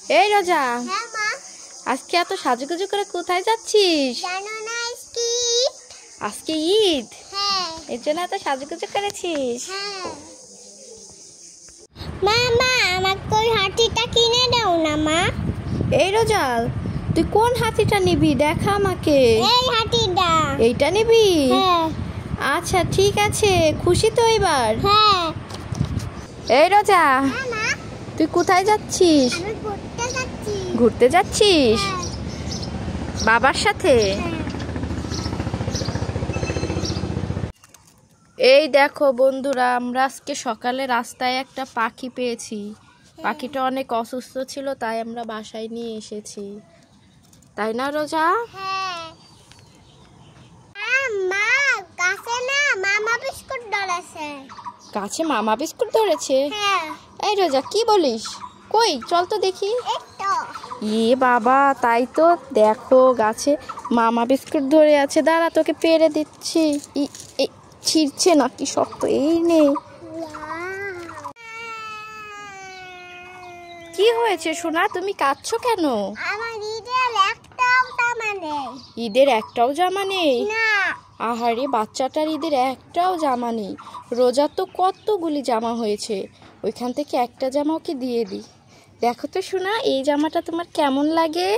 এই রোজা, হ্যাঁ মা। আজকে এত সাজুগুজু করে কোথায় যাচ্ছিস? জানো না আজকে ঈদ? আজকে ঈদ, হ্যাঁ এর জন্য এত সাজুগুজু করেছিস? হ্যাঁ। মা মা আমাকে ওই হাতিটা কিনে দাও না মা। এই রোজা, তুই কোন হাতিটা নিবি দেখা আমাকে। এই হাতিটা। এইটা নিবি? হ্যাঁ আচ্ছা ঠিক আছে, খুশি তো এবার? হ্যাঁ। এই রোজা, হ্যাঁ মা। তুই কোথায় যাচ্ছিস? আমি ঘুরতে যাচ্ছি। ঘুরতে যাচ্ছিস হ্যাঁ বাবার সাথে? হ্যাঁ। এই দেখো বন্ধুরা, আমরা আজকে সকালে রাস্তায় একটা পাখি পেয়েছি। পাখিটা অনেক অসুস্থ ছিল, তাই আমরা বাসায় নিয়ে এসেছি, তাই না রোজা? হ্যাঁ। মা কাছে না মামা বিস্কুট ধরেছে। গাছে মামা বিস্কুট ধরেছে? হ্যাঁ। এই রোজা কি বলিস? কই চল তো দেখি। এই তো। ইয়ে বাবা, তাই তো, দেখো গাছে মামা বিস্কুট ধরে আছে। দাঁড়া তোকে পেড়ে দিচ্ছি। ছিঁড়ছে নাকি শক্ত? এই নে। কি হয়েছে সোনা, তুমি কাঁদছো কেন? আমার ঈদের একটাও জামা নেই। ঈদের একটাও জামা নেই? না। আহারে, বাচ্চাটার ঈদের একটাও জামা নেই। রোজার তো কতগুলি জামা হয়েছে, ওইখান থেকে একটা জামা ওকে দিয়ে দিই। দেখো তো সোনা, এই জামাটা তোমার কেমন লাগে?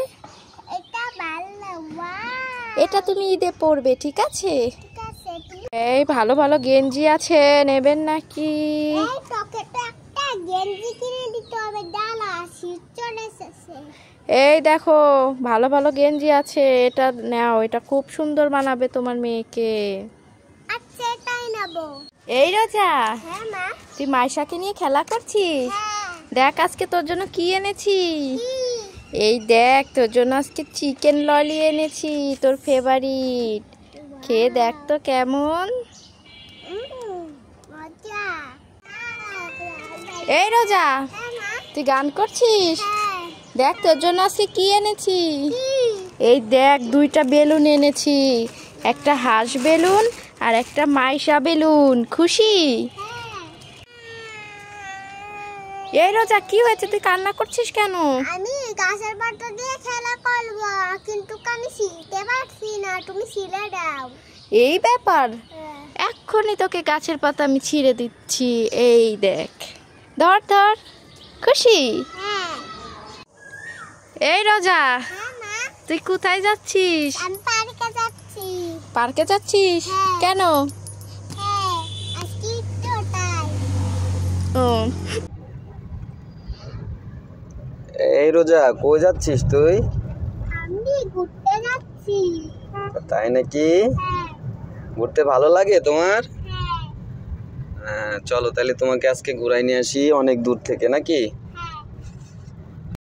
এটা ভালো। ওয়াও। এটা তুমি ঈদে পরবে, ঠিক আছে? ঠিক আছে। এই ভালো ভালো গেঞ্জি আছে, নেবেন নাকি? এই পকেটে একটা গেঞ্জি কিনে দিতে হবে। দাঁড়া, শীত চলে এসেছে। এই দেখো ভালো ভালো গেঞ্জি আছে, এটা নাও, এটা খুব সুন্দর মানাবে তোমার মেয়েকে। আচ্ছা এটাই নেবো। এই রোজা, হ্যাঁ মা। তুই মাইশাকে নিয়ে খেলা করছিস? হ্যাঁ। দেখ আজকে তোর জন্য কি এনেছি। কি? এই দেখ, তোর জন্য আজকে চিকেন ললি এনেছি, তোর ফেভারিট। খেয়ে দেখ তো কেমন। মজা। এই রোজা, হ্যাঁ মা। তুই গান করছিস? হ্যাঁ। দেখ তোর জন্য আজকে কি এনেছি। কি? এই দেখ, দুইটা বেলুন এনেছি, একটা হাঁস বেলুন আর একটা মাইশা বেলুন। খুশি? এই রোজা, কি হয়েছে, তুই কান্না করছিস কেন? আমি গাছের পাতা দিয়ে খেলা করব, কিন্তু আমি শিলতে পারছি না। তুমি শিলে দাও। এই ব্যাপার, হ্যাঁ। এক্ষুনি তোকে গাছের পাতা আমি ছিঁড়ে দিচ্ছি। এই দেখ, ধর ধর। খুশি? হ্যাঁ। এই রোজা, হ্যাঁ মা। তুই কোথায় যাচ্ছিস? আমি পার্কে যাচ্ছি। পার্কে যাচ্ছিস? হ্যাঁ। কেন? হ্যাঁ আজকে একটু তাই। ও, এই রোজা, কই যাচ্ছিস তুই? আমি ঘুরতে যাচ্ছি। তাই নাকি? হ্যাঁ ঘুরতে ভালো লাগে তোমার? হ্যাঁ। চলো তাহলে তোমাকে আজকে ঘুরাই নিয়ে আসি অনেক দূর থেকে, নাকি?